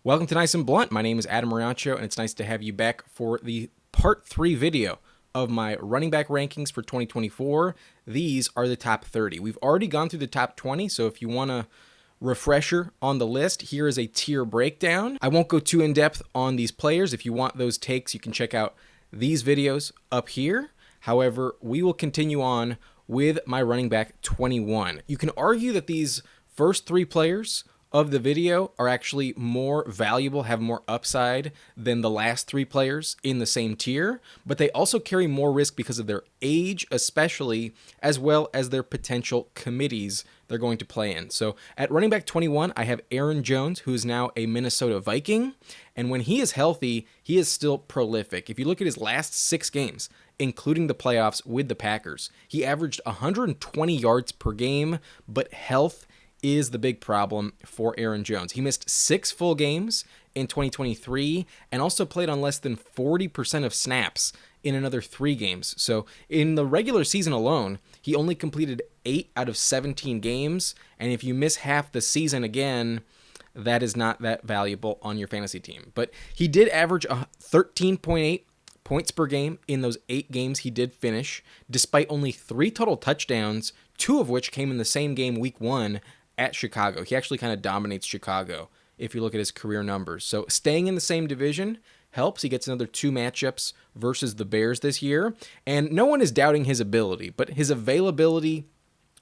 Welcome to Nice and Blunt. My name is Adam Mariancho, and it's nice to have you back for the part 3 video of my running back rankings for 2024. These are the top 30. We've already gone through the top 20, so if you want a refresher on the list, here is a tier breakdown. I won't go too in-depth on these players. If you want those takes, you can check out these videos up here. However, we will continue on with my running back 21. You can argue that these first 3 players of the video are actually more valuable, have more upside than the last 3 players in the same tier, but they also carry more risk because of their age, especially, as well as their potential committees they're going to play in. So at running back 21, I have Aaron Jones, who is now a Minnesota Viking, and when he is healthy, he is still prolific. If you look at his last 6 games, including the playoffs with the Packers, he averaged 120 yards per game, but health is the big problem for Aaron Jones. He missed 6 full games in 2023 and also played on less than 40% of snaps in another 3 games. So in the regular season alone, he only completed 8 out of 17 games. And if you miss half the season again, that is not that valuable on your fantasy team. But he did average 13.8 points per game in those 8 games he did finish, despite only 3 total touchdowns, 2 of which came in the same game week 1 at Chicago. He actually kind of dominates Chicago if you look at his career numbers. So staying in the same division helps. He gets another 2 matchups versus the Bears this year, and no one is doubting his ability, but his availability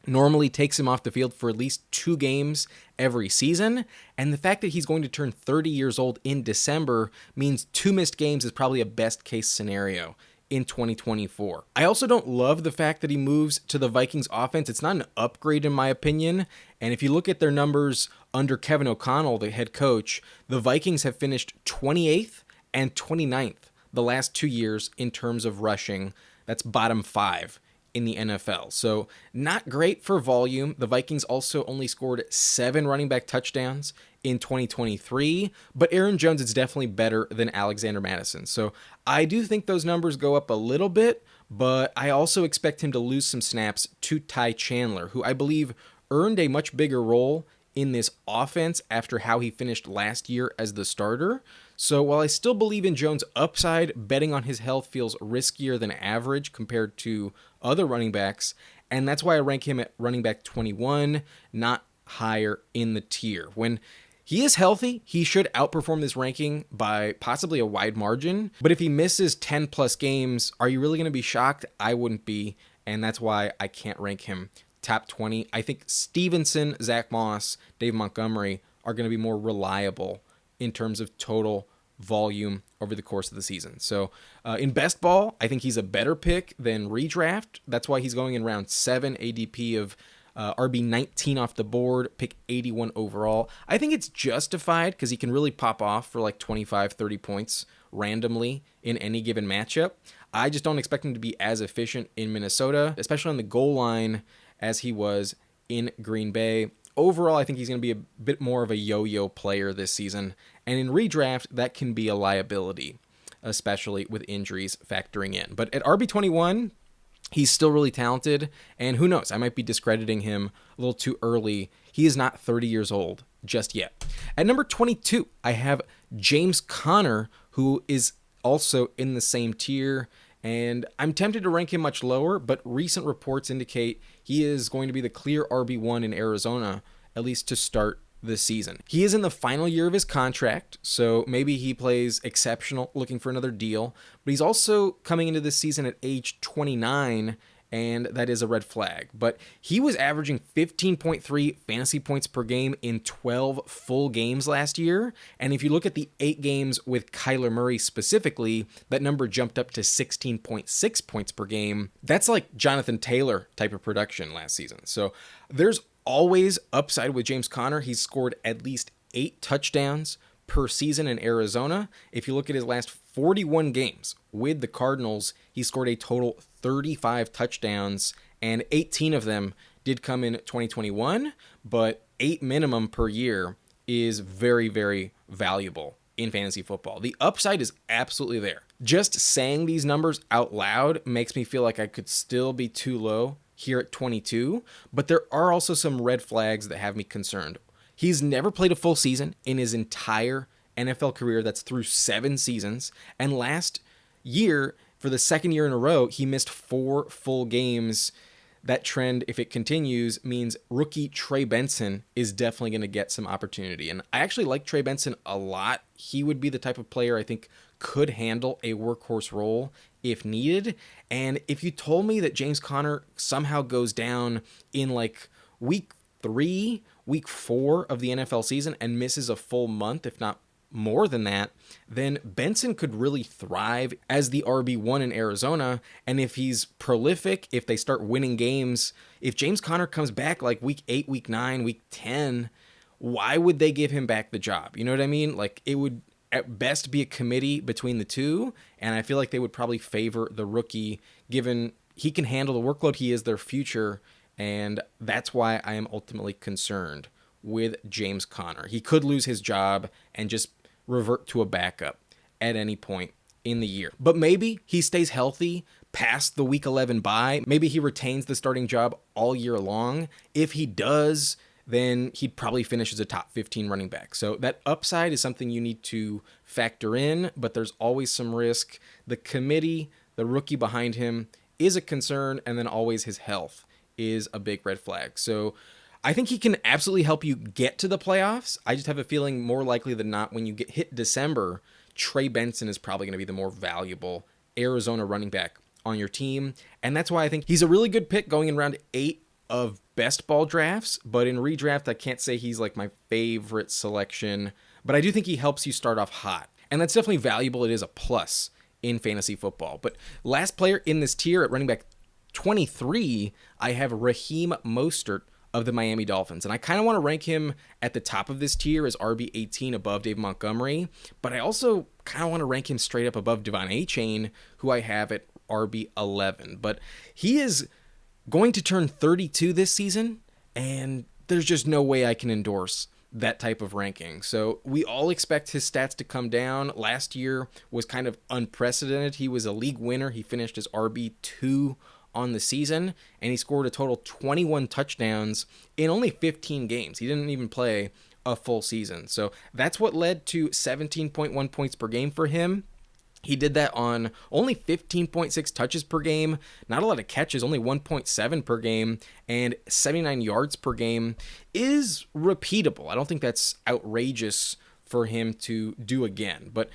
normally takes him off the field for at least 2 games every season, and the fact that he's going to turn 30 years old in December means 2 missed games is probably a best case scenario in 2024. I also don't love the fact that he moves to the Vikings offense. It's not an upgrade in my opinion. And if you look at their numbers under Kevin O'Connell, the head coach, the Vikings have finished 28th and 29th the last 2 years in terms of rushing. That's bottom 5 in the NFL. So not great for volume. The Vikings also only scored 7 running back touchdowns in 2023, but Aaron Jones is definitely better than Alexander Mattison. So I do think those numbers go up a little bit, but I also expect him to lose some snaps to Ty Chandler, who I believe earned a much bigger role in this offense after how he finished last year as the starter. So while I still believe in Jones' upside, betting on his health feels riskier than average compared to other running backs, and that's why I rank him at running back 21, not higher in the tier. When he is healthy, he should outperform this ranking by possibly a wide margin, but if he misses 10 plus games, are you really going to be shocked? I wouldn't be, and that's why I can't rank him top 20. I think Stevenson, Zach Moss, Dave Montgomery are going to be more reliable in terms of total volume over the course of the season. So in best ball, I think he's a better pick than redraft. That's why he's going in round 7, ADP of RB 19 off the board, pick 81 overall. I think it's justified because he can really pop off for like 25, 30 points randomly in any given matchup. I just don't expect him to be as efficient in Minnesota, especially on the goal line as he was in Green Bay. Overall, I think he's going to be a bit more of a yo-yo player this season, and in redraft, that can be a liability, especially with injuries factoring in. But at RB21, he's still really talented, and who knows, I might be discrediting him a little too early. He is not 30 years old just yet. At number 22, I have James Conner, who is also in the same tier, and I'm tempted to rank him much lower, but recent reports indicate he is going to be the clear RB1 in Arizona, at least to start the season. He is in the final year of his contract, so maybe he plays exceptional, looking for another deal, but he's also coming into this season at age 29, and that is a red flag. But he was averaging 15.3 fantasy points per game in 12 full games last year, and if you look at the 8 games with Kyler Murray specifically, that number jumped up to 16.6 points per game. That's like Jonathan Taylor type of production last season. So there's always upside with James Conner. He's scored at least 8 touchdowns per season in Arizona. If you look at his last 41 games with the Cardinals, he scored a total 35 touchdowns, and 18 of them did come in 2021, but 8 minimum per year is very, very valuable in fantasy football. The upside is absolutely there. Just saying these numbers out loud makes me feel like I could still be too low here at 22, but there are also some red flags that have me concerned. He's never played a full season in his entire NFL career that's through 7 seasons. And last year, for the second year in a row, he missed 4 full games. That trend, if it continues, means rookie Trey Benson is definitely going to get some opportunity. And I actually like Trey Benson a lot. He would be the type of player I think could handle a workhorse role if needed. And if you told me that James Conner somehow goes down in like week 3, week 4 of the NFL season and misses a full month, if not more than that, then Benson could really thrive as the RB1 in Arizona. And if he's prolific, if they start winning games, if James Conner comes back like week 8, week 9, week 10, why would they give him back the job? You know what I mean? Like, it would at best be a committee between the two, and I feel like they would probably favor the rookie given he can handle the workload. He is their future, and that's why I am ultimately concerned with James Conner. He could lose his job and just revert to a backup at any point in the year. But maybe he stays healthy past the week 11 bye. Maybe he retains the starting job all year long. If he does, then he'd probably finish as a top 15 running back. So that upside is something you need to factor in, but there's always some risk. The committee, the rookie behind him, is a concern, and then always his health is a big red flag. So I think he can absolutely help you get to the playoffs. I just have a feeling more likely than not when you get hit December, Trey Benson is probably going to be the more valuable Arizona running back on your team. And that's why I think he's a really good pick going in round 8 of best ball drafts. But in redraft, I can't say he's like my favorite selection. But I do think he helps you start off hot. And that's definitely valuable. It is a plus in fantasy football. But last player in this tier at running back 23, I have Raheem Mostert of the Miami Dolphins. And I kind of want to rank him at the top of this tier as RB18 above Dave Montgomery, but I also kind of want to rank him straight up above Devon Achane, who I have at RB11. But he is going to turn 32 this season, and there's just no way I can endorse that type of ranking. So we all expect his stats to come down. Last year was kind of unprecedented. He was a league winner. He finished as RB2 on the season, and he scored a total 21 touchdowns in only 15 games. He didn't even play a full season. So that's what led to 17.1 points per game for him. He did that on only 15.6 touches per game, not a lot of catches, only 1.7 per game, and 79 yards per game is repeatable. I don't think that's outrageous for him to do again. But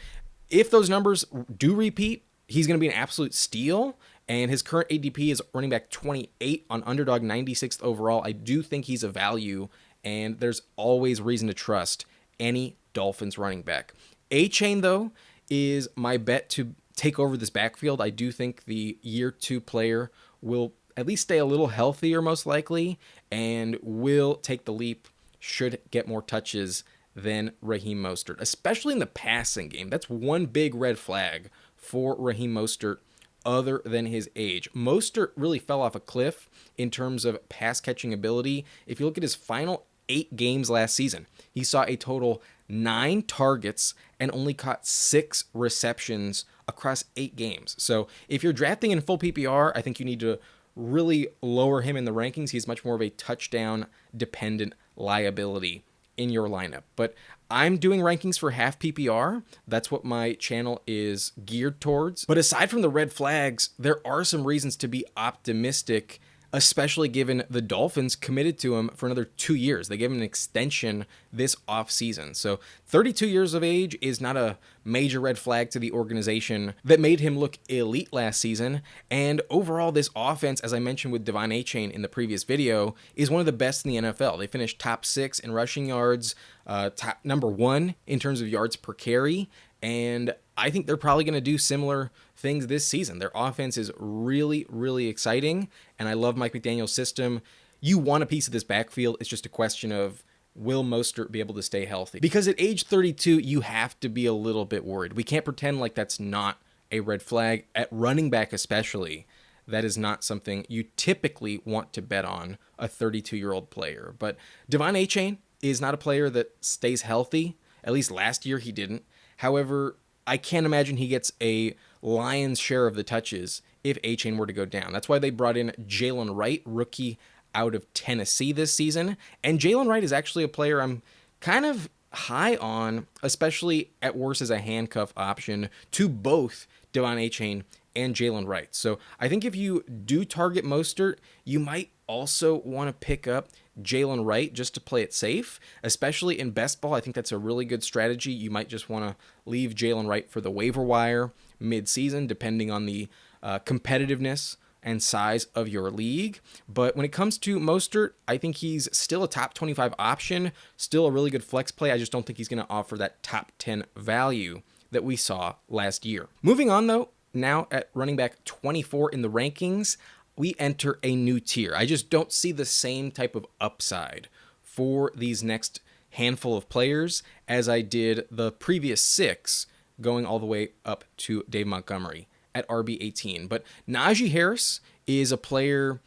if those numbers do repeat, he's going to be an absolute steal. And his current ADP is running back 28 on Underdog, 96th overall. I do think he's a value, and there's always reason to trust any Dolphins running back. Achane, though, is my bet to take over this backfield. I do think the year 2 player will at least stay a little healthier, most likely, and will take the leap, should get more touches than Raheem Mostert, especially in the passing game. That's one big red flag for Raheem Mostert other than his age. Mostert really fell off a cliff in terms of pass catching ability. If you look at his final 8 games last season, he saw a total 9 targets and only caught 6 receptions across 8 games. So if you're drafting in full PPR, I think you need to really lower him in the rankings. He's much more of a touchdown dependent liability in your lineup. But I'm doing rankings for half PPR. That's what my channel is geared towards. But aside from the red flags, there are some reasons to be optimistic, especially given the Dolphins committed to him for another 2 years. They gave him an extension this offseason. So 32 years of age is not a major red flag to the organization that made him look elite last season. And overall, this offense, as I mentioned with Devon Achane in the previous video, is one of the best in the NFL. They finished top 6 in rushing yards, top number 1 in terms of yards per carry, and I think they're probably going to do similar things this season. Their offense is really, really exciting, and I love Mike McDaniel's system. You want a piece of this backfield. It's just a question of, will Mostert be able to stay healthy? Because at age 32, you have to be a little bit worried. We can't pretend like that's not a red flag. At running back especially, that is not something you typically want to bet on a 32-year-old player. But Devon Achane is not a player that stays healthy. At least last year he didn't. However, I can't imagine he gets a lion's share of the touches if Achane were to go down. That's why they brought in Jaylen Wright, rookie out of Tennessee this season. And Jaylen Wright is actually a player I'm kind of high on, especially at worst as a handcuff option to both Devon Achane and Jaylen Wright. So I think if you do target Mostert, you might also want to pick up Jaylen Wright just to play it safe, especially in best ball. I think that's a really good strategy. You might just want to leave Jaylen Wright for the waiver wire mid-season, depending on the competitiveness and size of your league. But when it comes to Mostert, I think he's still a top 25 option, still a really good flex play. I just don't think he's going to offer that top 10 value that we saw last year. Moving on, though, now at running back 24 in the rankings, we enter a new tier. I just don't see the same type of upside for these next handful of players as I did the previous 6, going all the way up to Dave Montgomery at RB18. But Najee Harris is a player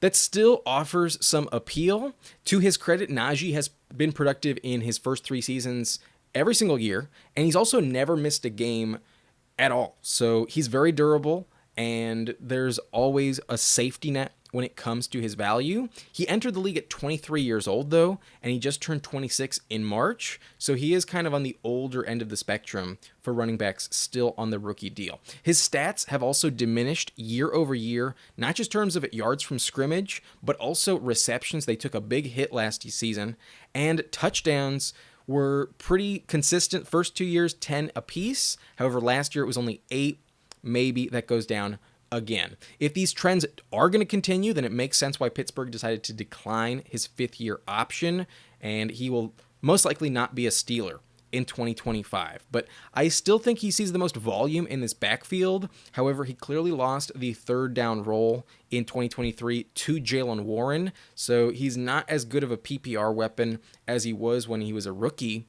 that still offers some appeal. To his credit, Najee has been productive in his first 3 seasons every single year, and he's also never missed a game at all. So he's very durable, and there's always a safety net when it comes to his value. He entered the league at 23 years old, though, and he just turned 26 in March. So he is kind of on the older end of the spectrum for running backs still on the rookie deal. His stats have also diminished year over year, not just in terms of yards from scrimmage, but also receptions. They took a big hit last season, and touchdowns were pretty consistent. First 2 years, 10 apiece. However, last year it was only 8. Maybe that goes down again. If these trends are going to continue, then it makes sense why Pittsburgh decided to decline his 5th-year option, and he will most likely not be a Steeler in 2025. But I still think he sees the most volume in this backfield. However, he clearly lost the 3rd down role in 2023 to Jaylen Warren, so he's not as good of a PPR weapon as he was when he was a rookie,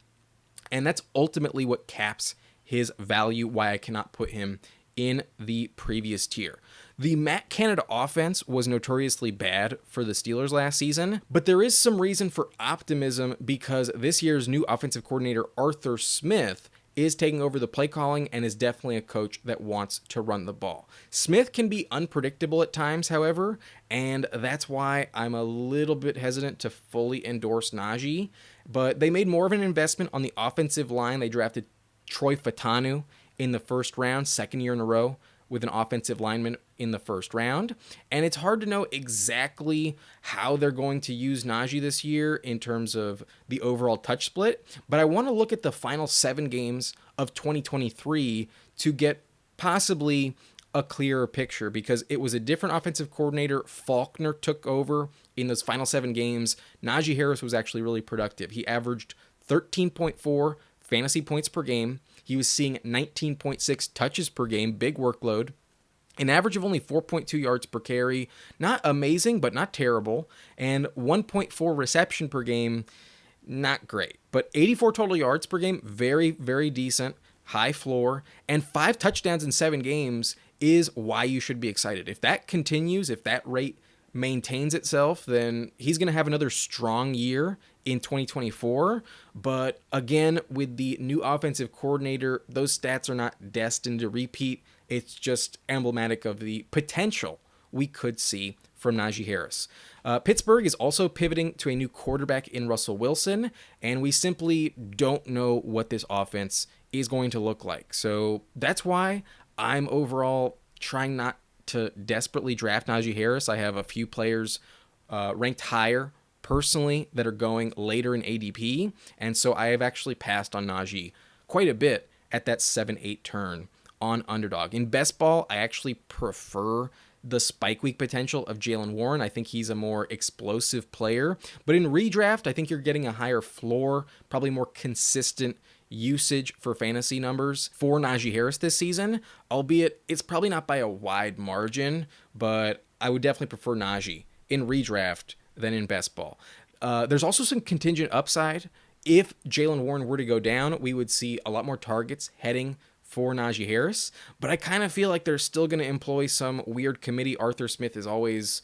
and that's ultimately what caps his value, why I cannot put him in the previous tier. The Matt Canada offense was notoriously bad for the Steelers last season, but there is some reason for optimism because this year's new offensive coordinator, Arthur Smith, is taking over the play calling and is definitely a coach that wants to run the ball. Smith can be unpredictable at times, however, and that's why I'm a little bit hesitant to fully endorse Najee, but they made more of an investment on the offensive line. They drafted Troy Fautanu in the 1st round, 2nd year in a row with an offensive lineman in the 1st round. And it's hard to know exactly how they're going to use Najee this year in terms of the overall touch split. But I want to look at the final 7 games of 2023 to get possibly a clearer picture, because it was a different offensive coordinator. Faulkner took over in those final 7 games. Najee Harris was actually really productive. He averaged 13.4 fantasy points per game. He was seeing 19.6 touches per game, big workload, an average of only 4.2 yards per carry, not amazing, but not terrible, and 1.4 reception per game, not great, but 84 total yards per game, very, very decent, high floor, and 5 touchdowns in 7 games is why you should be excited. If that continues, if that rate maintains itself, then he's going to have another strong year in 2024. But again, with the new offensive coordinator, those stats are not destined to repeat. It's just emblematic of the potential we could see from Najee Harris. Pittsburgh is also pivoting to a new quarterback in Russell Wilson, and we simply don't know what this offense is going to look like. So that's why I'm overall trying not to desperately draft Najee Harris. I have a few players ranked higher personally that are going later in ADP, and so I have actually passed on Najee quite a bit at that 7-8 turn on Underdog. In best ball, I actually prefer the spike week potential of Jaylen Warren. I think he's a more explosive player, but in redraft, I think you're getting a higher floor, probably more consistent usage for fantasy numbers for Najee Harris this season, albeit it's probably not by a wide margin, but I would definitely prefer Najee in redraft than in best ball. There's also some contingent upside. If Jaylen Warren were to go down, we would see a lot more targets heading for Najee Harris, but I kind of feel like they're still going to employ some weird committee. Arthur Smith is always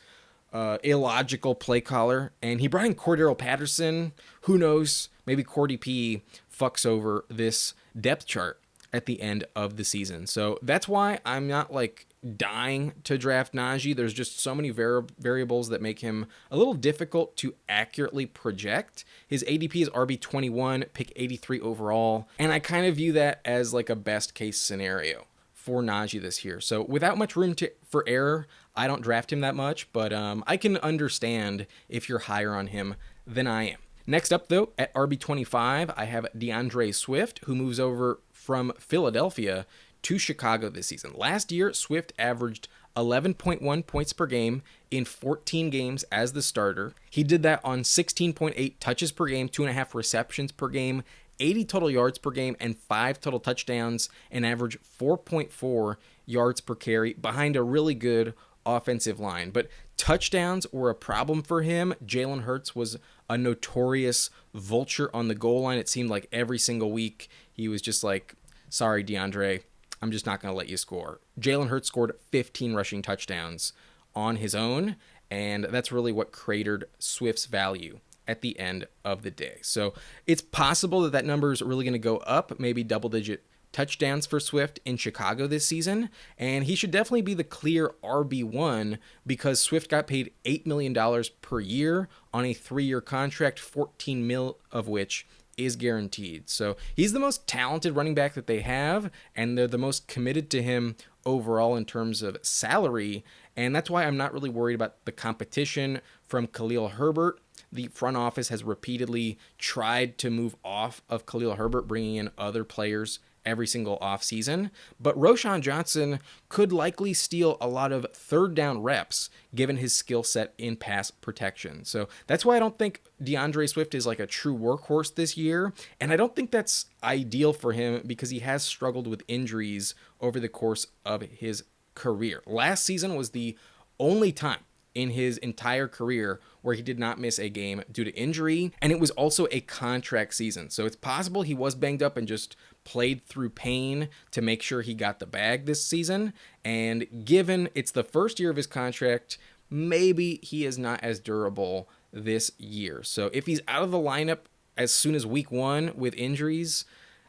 illogical play caller, and he brought in Cordero Patterson. Who knows? Maybe Cordy P fucks over this depth chart at the end of the season. So that's why I'm not like dying to draft Najee. There's just so many variables that make him a little difficult to accurately project. His ADP is RB21, pick 83 overall, and I kind of view that as like a best case scenario for Najee this year. So without much room for error, I don't draft him that much, but I can understand if you're higher on him than I am. Next up, though, at RB25, I have DeAndre Swift, who moves over from Philadelphia to Chicago this season. Last year, Swift averaged 11.1 points per game in 14 games as the starter. He did that on 16.8 touches per game, 2.5 receptions per game, 80 total yards per game, and 5 total touchdowns, and average 4.4 yards per carry behind a really good offensive line. But touchdowns were a problem for him. Jalen Hurts was a notorious vulture on the goal line. It seemed like every single week he was just like, sorry, DeAndre, I'm just not going to let you score. Jalen Hurts scored 15 rushing touchdowns on his own, and that's really what cratered Swift's value at the end of the day. So it's possible that that number is really going to go up, maybe double-digit touchdowns for Swift in Chicago this season, and he should definitely be the clear RB1 because Swift got paid $8 million per year on a 3-year contract, $14 million of which is guaranteed. So he's the most talented running back that they have, and they're the most committed to him overall in terms of salary, and that's why I'm not really worried about the competition from Khalil Herbert. The front office has repeatedly tried to move off of Khalil Herbert, bringing in other players every single offseason, but Roschon Johnson could likely steal a lot of third down reps given his skill set in pass protection. So that's why I don't think DeAndre Swift is like a true workhorse this year, and I don't think that's ideal for him because he has struggled with injuries over the course of his career. Last season was the only time in his entire career where he did not miss a game due to injury, and it was also a contract season. So it's possible he was banged up and just played through pain to make sure he got the bag this season, and given it's the first year of his contract, maybe he is not as durable this year. So if he's out of the lineup as soon as week 1 with injuries,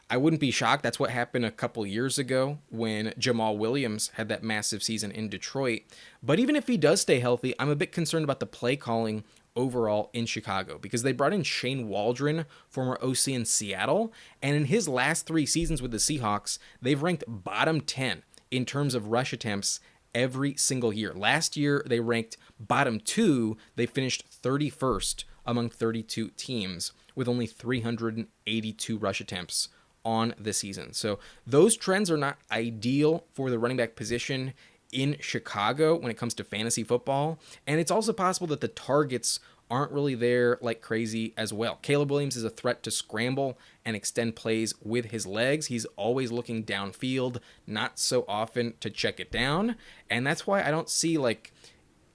I wouldn't be shocked. That's what happened a couple years ago when Jamal Williams had that massive season in Detroit. But even if he does stay healthy, I'm a bit concerned about the play calling overall in Chicago because they brought in Shane Waldron, former OC in Seattle, and in his last 3 seasons with the Seahawks, they've ranked bottom 10 in terms of rush attempts every single year. Last year, they ranked bottom 2. They finished 31st among 32 teams with only 382 rush attempts on the season. So those trends are not ideal for the running back position in Chicago when it comes to fantasy football. And it's also possible that the targets aren't really there like crazy as well. Caleb Williams is a threat to scramble and extend plays with his legs. He's always looking downfield, not so often to check it down. And that's why I don't see like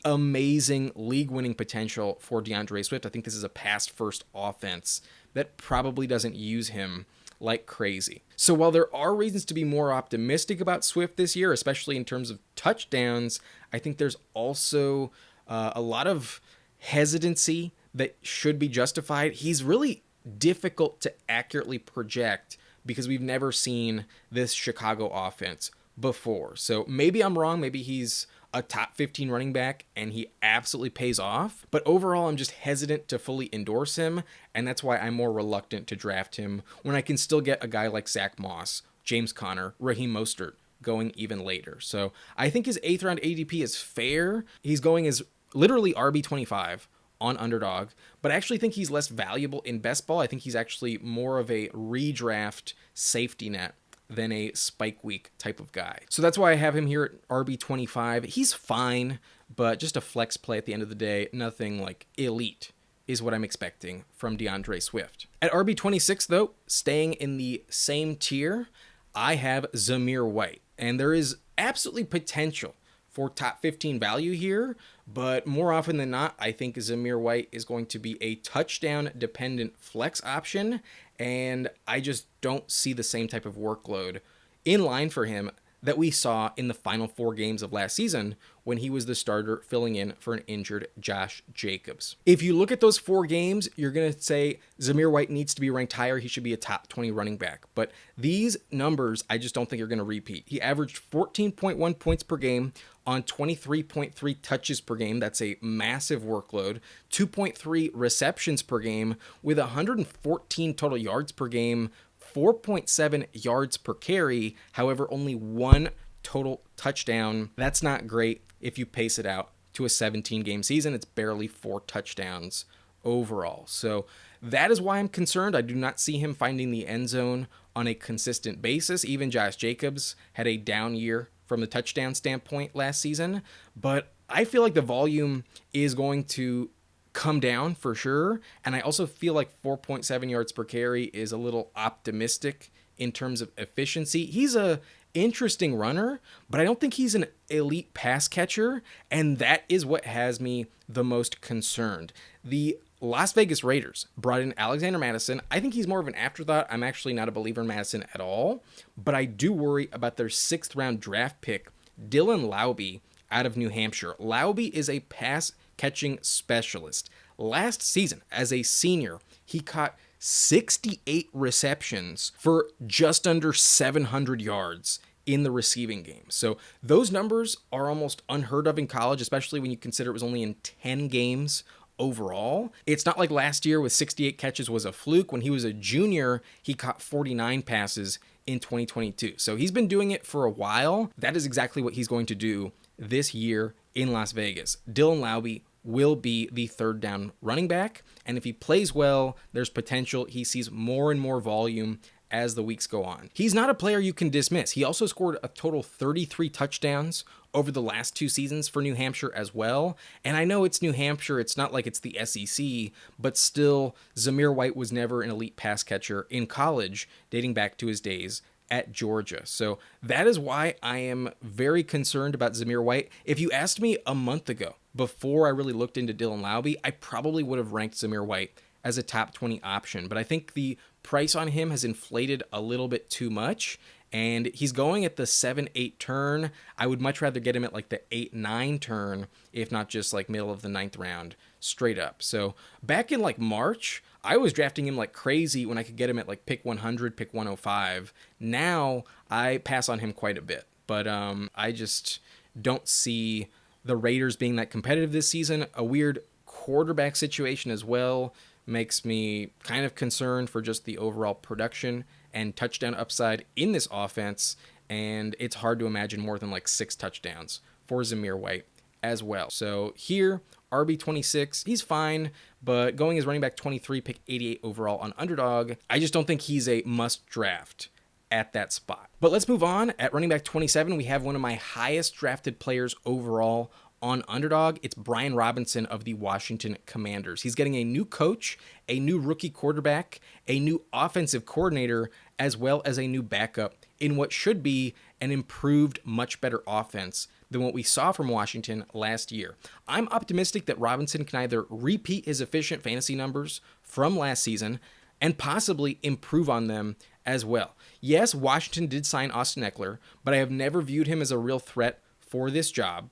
amazing league-winning potential for DeAndre Swift. I think this is a pass-first offense that probably doesn't use him like crazy. So while there are reasons to be more optimistic about Swift this year, especially in terms of touchdowns, I think there's also a lot of hesitancy that should be justified. He's really difficult to accurately project because we've never seen this Chicago offense before. So maybe I'm wrong. Maybe he's a top 15 running back and he absolutely pays off. But overall, I'm just hesitant to fully endorse him. And that's why I'm more reluctant to draft him when I can still get a guy like Zach Moss, James Conner, Raheem Mostert going even later. So I think his 8th round ADP is fair. He's going as literally RB25 on Underdog, but I actually think he's less valuable in best ball. I think he's actually more of a redraft safety net than a spike week type of guy. So that's why I have him here at RB25. He's fine, but just a flex play at the end of the day. Nothing like elite is what I'm expecting from DeAndre Swift. At RB26 though, staying in the same tier, I have Zamir White. And there is absolutely potential for top 15 value here, but more often than not, I think Zamir White is going to be a touchdown-dependent flex option, and I just don't see the same type of workload in line for him that we saw in the final 4 games of last season when he was the starter filling in for an injured Josh Jacobs. If you look at those 4 games, you're going to say Zamir White needs to be ranked higher. He should be a top 20 running back. But these numbers, I just don't think are going to repeat. He averaged 14.1 points per game on 23.3 touches per game. That's a massive workload. 2.3 receptions per game with 114 total yards per game, 4.7 yards per carry. However, only 1 total touchdown. That's not great if you pace it out to a 17-game season. It's barely 4 touchdowns overall. So that is why I'm concerned. I do not see him finding the end zone on a consistent basis. Even Josh Jacobs had a down year from the touchdown standpoint last season, but I feel like the volume is going to come down for sure. And I also feel like 4.7 yards per carry is a little optimistic in terms of efficiency. He's a interesting runner, but I don't think he's an elite pass catcher, and that is what has me the most concerned. The Las Vegas Raiders brought in Alexander Mattison. I think he's more of an afterthought. I'm actually not a believer in Mattison at all, but I do worry about their 6th round draft pick, Dylan Laube, out of New Hampshire. Laube is a pass catching specialist. Last season, as a senior, he caught 68 receptions for just under 700 yards in the receiving game. So those numbers are almost unheard of in college, especially when you consider it was only in 10 games overall. It's not like last year with 68 catches was a fluke. When he was a junior, he caught 49 passes in 2022. So he's been doing it for a while. That is exactly what he's going to do this year in Las Vegas. Dylan Laube will be the 3rd down running back, and if he plays well, there's potential he sees more and more volume as the weeks go on. He's not a player you can dismiss. He also scored a total 33 touchdowns over the last 2 seasons for New Hampshire as well. And I know it's New Hampshire, it's not like it's the SEC, but still, Zamir White was never an elite pass catcher in college, dating back to his days at Georgia. So that is why I am very concerned about Zamir White. If you asked me a month ago, before I really looked into Dylan Laube, I probably would have ranked Zamir White as a top 20 option, but I think the price on him has inflated a little bit too much, and he's going at the 7-8 turn. I would much rather get him at like the 8-9 turn, if not just like middle of the 9th round straight up. So back in like March, I was drafting him like crazy when I could get him at like pick 100, pick 105. Now I pass on him quite a bit, but I just don't see the Raiders being that competitive this season. A weird quarterback situation as well makes me kind of concerned for just the overall production and touchdown upside in this offense, and it's hard to imagine more than like 6 touchdowns for Zamir White as well. So here, RB26, he's fine, but going as running back 23, pick 88 overall on Underdog, I just don't think he's a must draft at that spot. But let's move on. At running back 27, we have one of my highest drafted players overall on Underdog. It's Brian Robinson of the Washington Commanders. He's getting a new coach, a new rookie quarterback, a new offensive coordinator, as well as a new backup in what should be an improved, much better offense than what we saw from Washington last year. I'm optimistic that Robinson can either repeat his efficient fantasy numbers from last season and possibly improve on them as well. Yes, Washington did sign Austin Eckler, but I have never viewed him as a real threat for this job.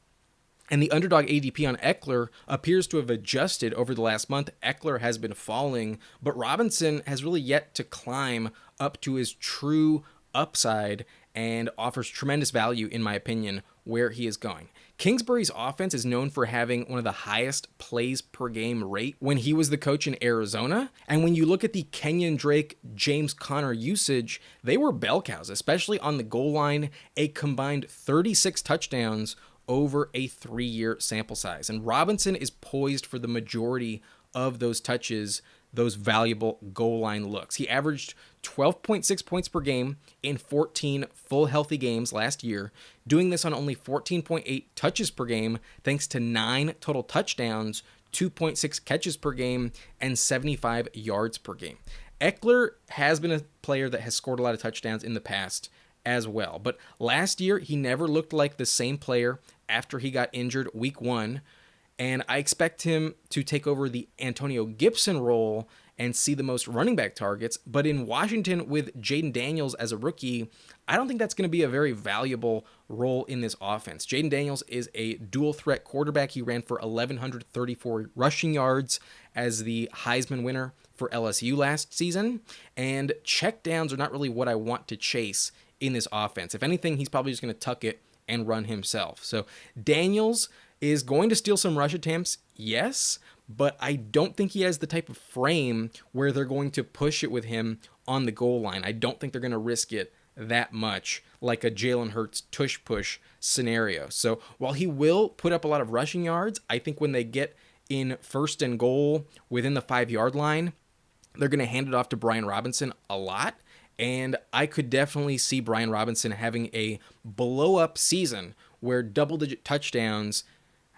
And the Underdog ADP on Eckler appears to have adjusted over the last month. Eckler has been falling, but Robinson has really yet to climb up to his true upside and offers tremendous value, in my opinion, where he is going. Kingsbury's offense is known for having one of the highest plays per game rate when he was the coach in Arizona. And when you look at the Kenyon Drake, James Conner usage, they were bell cows, especially on the goal line, a combined 36 touchdowns over a 3-year sample size. And Robinson is poised for the majority of those touches, those valuable goal line looks. He averaged 12.6 points per game in 14 full healthy games last year, doing this on only 14.8 touches per game, thanks to 9 total touchdowns, 2.6 catches per game, and 75 yards per game. Eckler has been a player that has scored a lot of touchdowns in the past as well, but last year he never looked like the same player after he got injured week 1, and I expect him to take over the Antonio Gibson role and see the most running back targets. But in Washington with Jayden Daniels as a rookie, I don't think that's going to be a very valuable role in this offense. Jayden Daniels is a dual threat quarterback. He ran for 1,134 rushing yards as the Heisman winner for LSU last season. And check downs are not really what I want to chase in this offense. If anything, he's probably just going to tuck it and run himself. So Daniels is going to steal some rush attempts, yes, but I don't think he has the type of frame where they're going to push it with him on the goal line. I don't think they're going to risk it that much like a Jalen Hurts tush push scenario. So while he will put up a lot of rushing yards, I think when they get in first and goal within the 5-yard line, they're going to hand it off to Brian Robinson a lot. And I could definitely see Brian Robinson having a blow-up season where double-digit touchdowns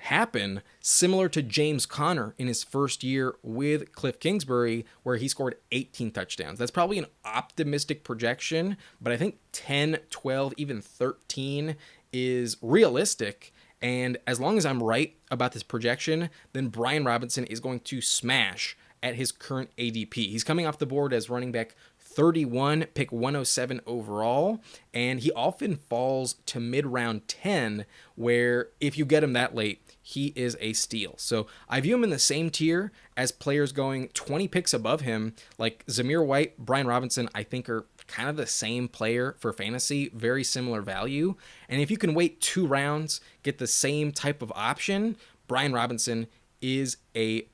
happen, similar to James Conner in his first year with Cliff Kingsbury, where he scored 18 touchdowns. That's probably an optimistic projection, but I think 10, 12, even 13 is realistic. And as long as I'm right about this projection, then Brian Robinson is going to smash at his current ADP. He's coming off the board as running back 31, pick 107 overall, and he often falls to mid-round 10, where if you get him that late, he is a steal. So I view him in the same tier as players going 20 picks above him, like Zamir White, Brian Robinson, I think are kind of the same player for fantasy, very similar value. And if you can wait 2 rounds, get the same type of option, Brian Robinson is a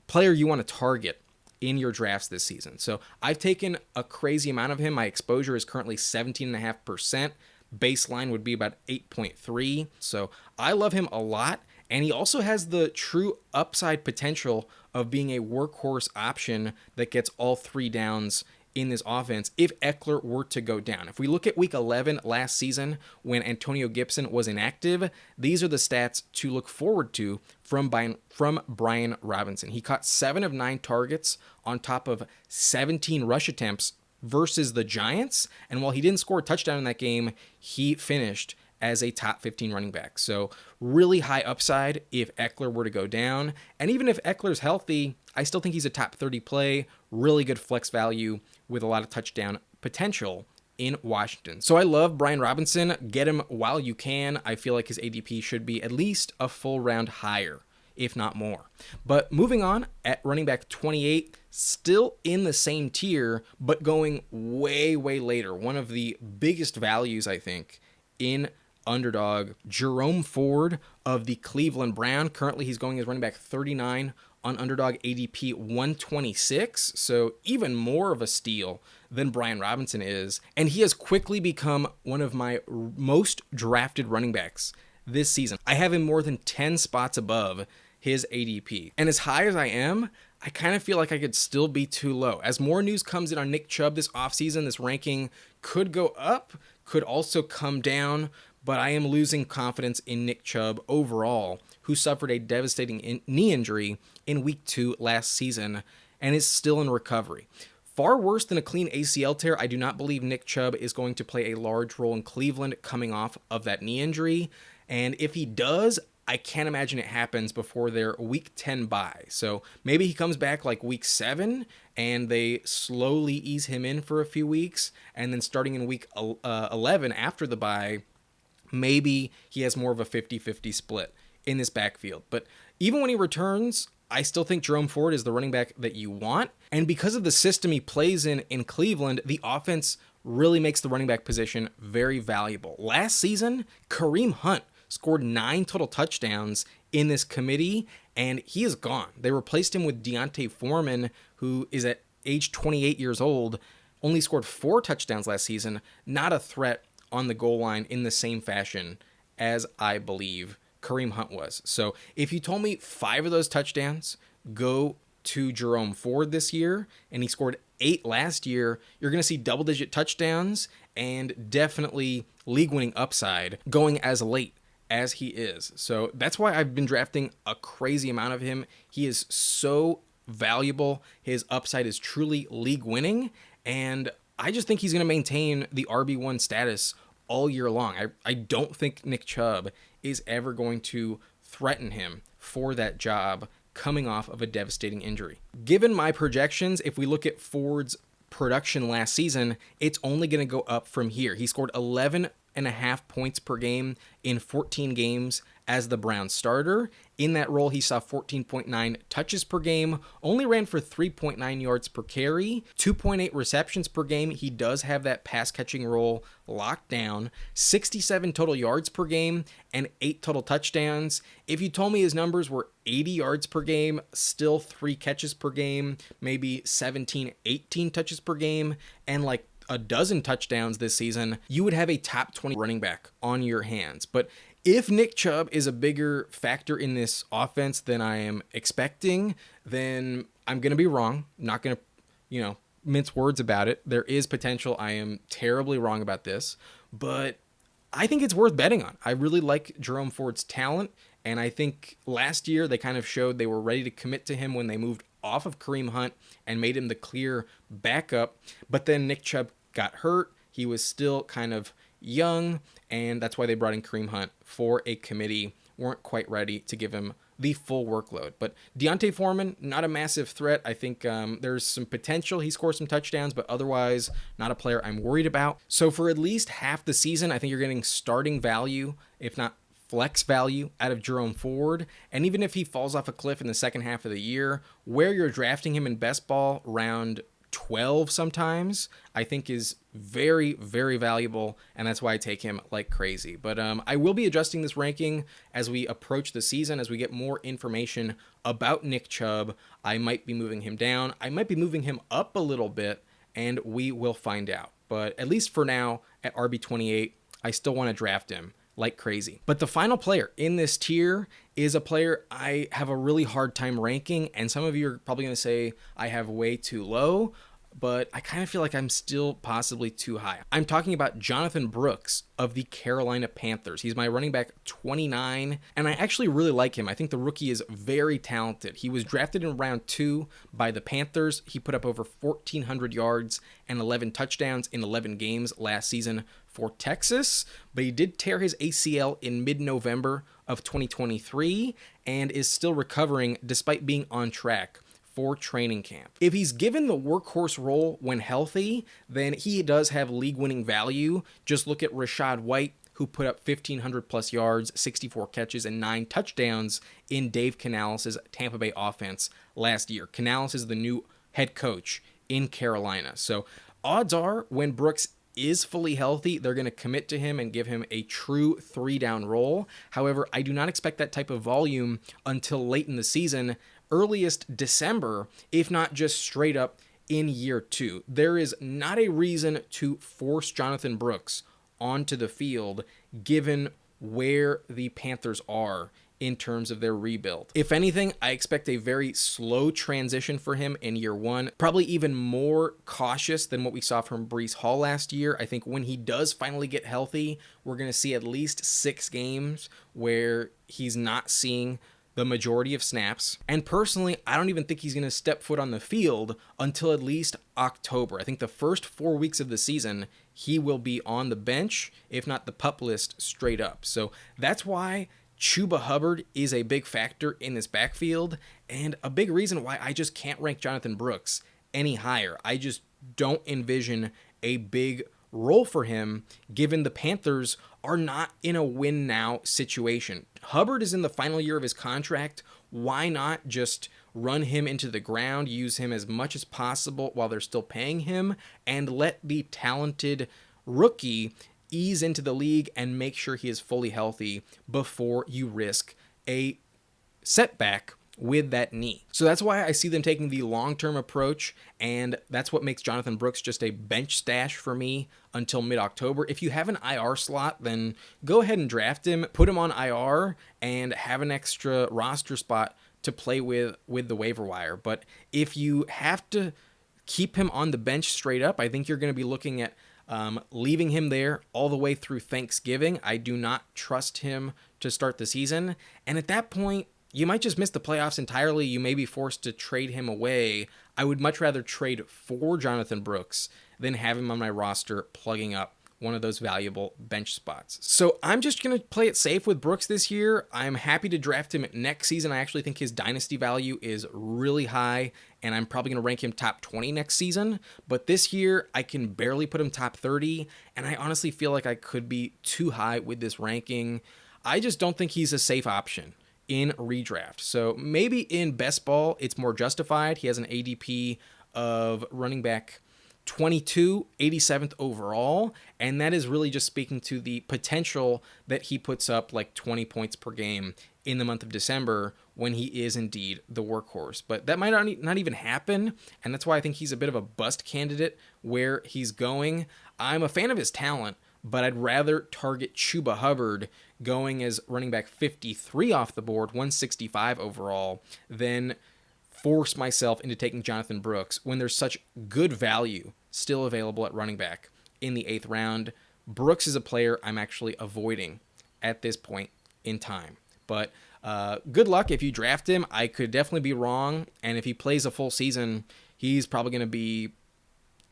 player you want to target in your drafts this season. So I've taken a crazy amount of him. My exposure is currently 17.5%. Baseline would be about 8.3. So I love him a lot. And he also has the true upside potential of being a workhorse option that gets all 3 downs in this offense if Eckler were to go down. If we look at week 11 last season when Antonio Gibson was inactive, these are the stats to look forward to from Brian Robinson. He caught 7 of 9 targets on top of 17 rush attempts versus the Giants. And while he didn't score a touchdown in that game, he finished as a top 15 running back. So really high upside if Eckler were to go down. And even if Eckler's healthy, I still think he's a top 30 play, really good flex value with a lot of touchdown potential in Washington. So I love Brian Robinson. Get him while you can. I feel like his ADP should be at least a full round higher, if not more. But moving on, at running back 28, still in the same tier, but going way, way later. One of the biggest values, I think, in Underdog, Jerome Ford of the Cleveland Browns. Currently, he's going as running back 39 on Underdog, ADP 126, so even more of a steal than Brian Robinson is. And he has quickly become one of my most drafted running backs this season. I have him more than 10 spots above his ADP. And as high as I am, I kind of feel like I could still be too low. As more news comes in on Nick Chubb this offseason, this ranking could go up, could also come down, but I am losing confidence in Nick Chubb overall, who suffered a devastating knee injury in week 2 last season and is still in recovery. Far worse than a clean ACL tear, I do not believe Nick Chubb is going to play a large role in Cleveland coming off of that knee injury. And if he does, I can't imagine it happens before their week 10 bye. So maybe he comes back like week 7 and they slowly ease him in for a few weeks. And then starting in week 11 after the bye, maybe he has more of a 50-50 split in this backfield. But even when he returns, I still think Jerome Ford is the running back that you want. And because of the system he plays in Cleveland, the offense really makes the running back position very valuable. Last season, Kareem Hunt scored 9 total touchdowns in this committee, and he is gone. They replaced him with Deontay Foreman, who is at age 28 years old, only scored 4 touchdowns last season, not a threat on the goal line in the same fashion as I believe Kareem Hunt was. So if you told me 5 of those touchdowns go to Jerome Ford this year, and he scored 8 last year, you're going to see double-digit touchdowns and definitely league-winning upside going as late as he is. So that's why I've been drafting a crazy amount of him. He is so valuable. His upside is truly league-winning, and I just think he's going to maintain the RB1 status all year long. I don't think Nick Chubb is ever going to threaten him for that job coming off of a devastating injury. Given my projections, if we look at Ford's production last season, it's only going to go up from here. He scored 11.5 points per game in 14 games as the Browns starter. In that role, he saw 14.9 touches per game, only ran for 3.9 yards per carry, 2.8 receptions per game. He does have that pass catching role locked down, 67 total yards per game, and 8 total touchdowns. If you told me his numbers were 80 yards per game, still 3 catches per game, maybe 17, 18 touches per game, and like a dozen touchdowns this season, you would have a top 20 running back on your hands. But if Nick Chubb is a bigger factor in this offense than I am expecting, then I'm going to be wrong. I'm not going to, mince words about it. There is potential. I am terribly wrong about this, but I think it's worth betting on. I really like Jerome Ford's talent, and I think last year they kind of showed they were ready to commit to him when they moved off of Kareem Hunt and made him the clear backup. But then Nick Chubb got hurt. He was still kind of young, and that's why they brought in Kareem Hunt for a committee. Weren't quite ready to give him the full workload. But D'Onta Foreman, not a massive threat. I think there's some potential. He scores some touchdowns, but otherwise not a player I'm worried about. So for at least half the season, I think you're getting starting value, if not flex value, out of Jerome Ford. And even if he falls off a cliff in the second half of the year, where you're drafting him in best ball round 12 sometimes, I think is very, very valuable, and that's why I take him like crazy. But I will be adjusting this ranking as we approach the season, as we get more information about Nick Chubb. I might be moving him down. I might be moving him up a little bit, and we will find out. But at least for now, at RB28, I still want to draft him like crazy. But the final player in this tier is a player I have a really hard time ranking, and some of you are probably going to say I have way too low, but I kind of feel like I'm still possibly too high. I'm talking about Jonathon Brooks of the Carolina Panthers. He's my running back 29, and I actually really like him. I think the rookie is very talented. He was drafted in round 2 by the Panthers. He put up over 1,400 yards and 11 touchdowns in 11 games last season for Texas, but he did tear his ACL in mid-November of 2023 and is still recovering despite being on track for training camp. If he's given the workhorse role when healthy, then he does have league-winning value. Just look at Raheem White, who put up 1,500 plus yards, 64 catches, and 9 touchdowns in Dave Canales' Tampa Bay offense last year. Canales is the new head coach in Carolina. So odds are when Brooks is fully healthy, they're going to commit to him and give him a true 3-down role. However, I do not expect that type of volume until late in the season, earliest December, if not just straight up in year 2. There is not a reason to force Jonathon Brooks onto the field given where the Panthers are in terms of their rebuild. If anything, I expect a very slow transition for him in year 1, probably even more cautious than what we saw from Breece Hall last year. I think when he does finally get healthy, we're going to see at least 6 games where he's not seeing the majority of snaps. And personally, I don't even think he's going to step foot on the field until at least October. I think the first 4 weeks of the season, he will be on the bench, if not the PUP list straight up. So that's why Chuba Hubbard is a big factor in this backfield, and a big reason why I just can't rank Jonathon Brooks any higher. I just don't envision a big role for him, given the Panthers are not in a win-now situation. Hubbard is in the final year of his contract. Why not just run him into the ground, use him as much as possible while they're still paying him, and let the talented rookie ease into the league and make sure he is fully healthy before you risk a setback with that knee. So that's why I see them taking the long-term approach, and that's what makes Jonathon Brooks just a bench stash for me until mid-October. If you have an IR slot, then go ahead and draft him, put him on IR, and have an extra roster spot to play with the waiver wire. But if you have to keep him on the bench straight up, I think you're going to be looking at leaving him there all the way through Thanksgiving. I do not trust him to start the season, and at that point, you might just miss the playoffs entirely. You may be forced to trade him away. I would much rather trade for Jonathon Brooks than have him on my roster plugging up one of those valuable bench spots. So I'm just going to play it safe with Brooks this year. I'm happy to draft him next season. I actually think his dynasty value is really high, and I'm probably going to rank him top 20 next season. But this year, I can barely put him top 30, and I honestly feel like I could be too high with this ranking. I just don't think he's a safe option in redraft. So maybe in best ball, it's more justified. He has an ADP of running back 22, 87th overall, and that is really just speaking to the potential that he puts up like 20 points per game in the month of December when he is indeed the workhorse. But that might not even happen, and that's why I think he's a bit of a bust candidate where he's going. I'm a fan of his talent, but I'd rather target Chuba Hubbard going as running back 53 off the board, 165 overall, than force myself into taking Jonathon Brooks when there's such good value still available at running back in the 8th round. Brooks is a player I'm actually avoiding at this point in time. But good luck if you draft him. I could definitely be wrong, and if he plays a full season, he's probably going to be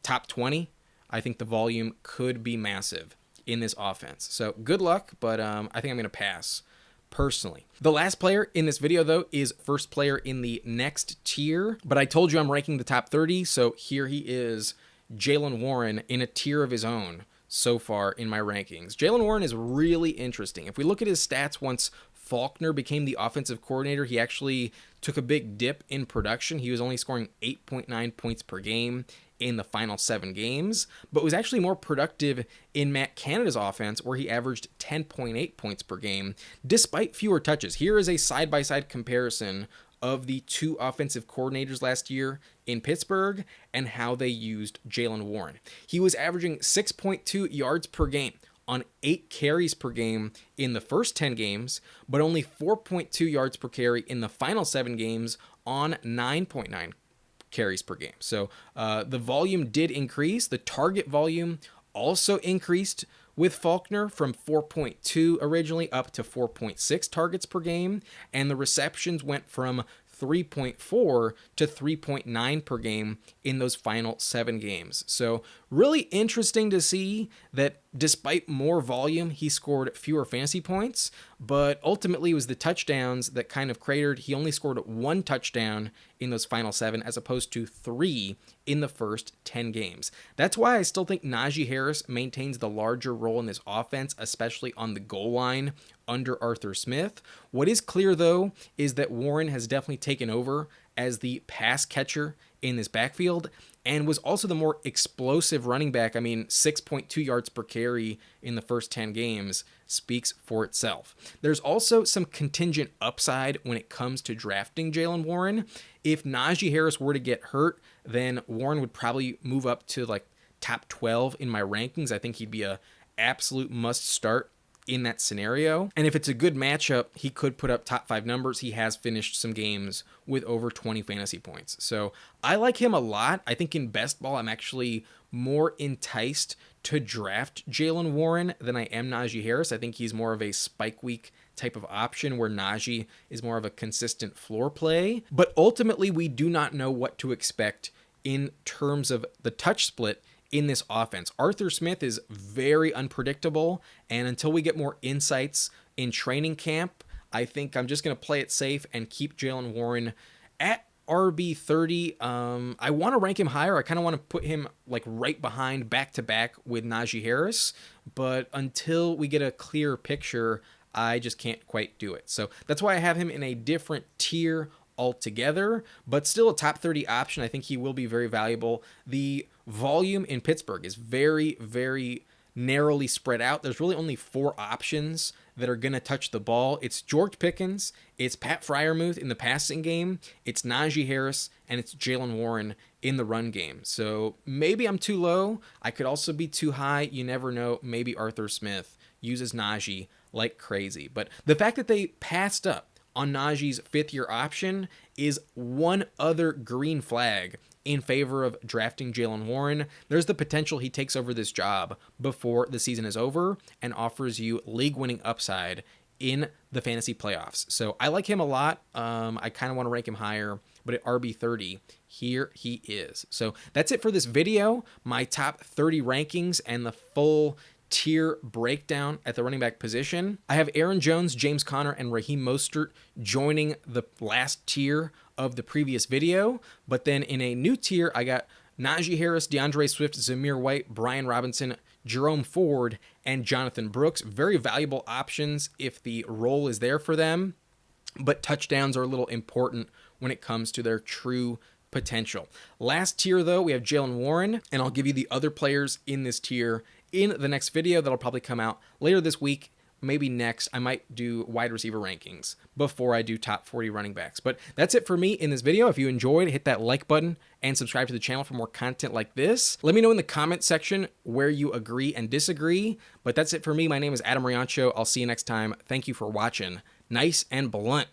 top 20. I think the volume could be massive in this offense. So good luck, but I think I'm going to pass personally. The last player in this video, though, is first player in the next tier, but I told you I'm ranking the top 30, so here he is, Jaylen Warren, in a tier of his own so far in my rankings. Jaylen Warren is really interesting. If we look at his stats once Faulkner became the offensive coordinator, he actually took a big dip in production. He was only scoring 8.9 points per game in the final 7 games, but was actually more productive in Matt Canada's offense, where he averaged 10.8 points per game, despite fewer touches. Here is a side-by-side comparison of the 2 offensive coordinators last year in Pittsburgh and how they used Jaylen Warren. He was averaging 6.2 yards per game on 8 carries per game in the first 10 games, but only 4.2 yards per carry in the final 7 games on 9.9 carries per game. So the volume did increase. The target volume also increased with Faulkner from 4.2 originally up to 4.6 targets per game, and the receptions went from 3.4 to 3.9 per game in those final 7 games. So really interesting to see that despite more volume, he scored fewer fantasy points, but ultimately it was the touchdowns that kind of cratered. He only scored 1 touchdown in those final 7 as opposed to 3 in the first 10 games. That's why I still think Najee Harris maintains the larger role in this offense, especially on the goal line under Arthur Smith. What is clear, though, is that Warren has definitely taken over as the pass catcher in this backfield and was also the more explosive running back. I mean, 6.2 yards per carry in the first 10 games speaks for itself. There's also some contingent upside when it comes to drafting Jaylen Warren. If Najee Harris were to get hurt, then Warren would probably move up to like top 12 in my rankings. I think he'd be a absolute must start in that scenario. And if it's a good matchup, he could put up top 5 numbers. He has finished some games with over 20 fantasy points. So I like him a lot. I think in best ball, I'm actually more enticed to draft Jaylen Warren than I am Najee Harris. I think he's more of a spike week type of option where Najee is more of a consistent floor play. But ultimately, we do not know what to expect in terms of the touch split in this offense. Arthur Smith is very unpredictable, and until we get more insights in training camp, I think I'm just going to play it safe and keep Jaylen Warren at RB30. I want to rank him higher. I kind of want to put him like right behind back-to-back with Najee Harris, but until we get a clear picture, I just can't quite do it. So that's why I have him in a different tier altogether, but still a top 30 option. I think he will be very valuable. The volume in Pittsburgh is very, very narrowly spread out. There's really only 4 options that are going to touch the ball. It's George Pickens, it's Pat Freiermuth in the passing game, it's Najee Harris, and it's Jaylen Warren in the run game. So maybe I'm too low. I could also be too high. You never know. Maybe Arthur Smith uses Najee like crazy. But the fact that they passed up on Najee's 5th-year option is one other green flag in favor of drafting Jaylen Warren. There's the potential he takes over this job before the season is over and offers you league-winning upside in the fantasy playoffs. So I like him a lot. I kind of want to rank him higher, but at RB30, here he is. So that's it for this video. My top 30 rankings and the full tier breakdown at the running back position. I have Aaron Jones, James Conner, and Raheem Mostert joining the last tier of the previous video. But then in a new tier, I got Najee Harris, DeAndre Swift, Zamir White, Brian Robinson, Jerome Ford, and Jonathon Brooks. Very valuable options if the role is there for them, but touchdowns are a little important when it comes to their true potential. Last tier, though, we have Jaylen Warren, and I'll give you the other players in this tier in the next video that'll probably come out later this week. Maybe next, I might do wide receiver rankings before I do top 40 running backs. But that's it for me in this video. If you enjoyed, hit that like button and subscribe to the channel for more content like this. Let me know in the comment section where you agree and disagree. But that's it for me. My name is Adam Riancho. I'll see you next time. Thank you for watching. Nice and blunt.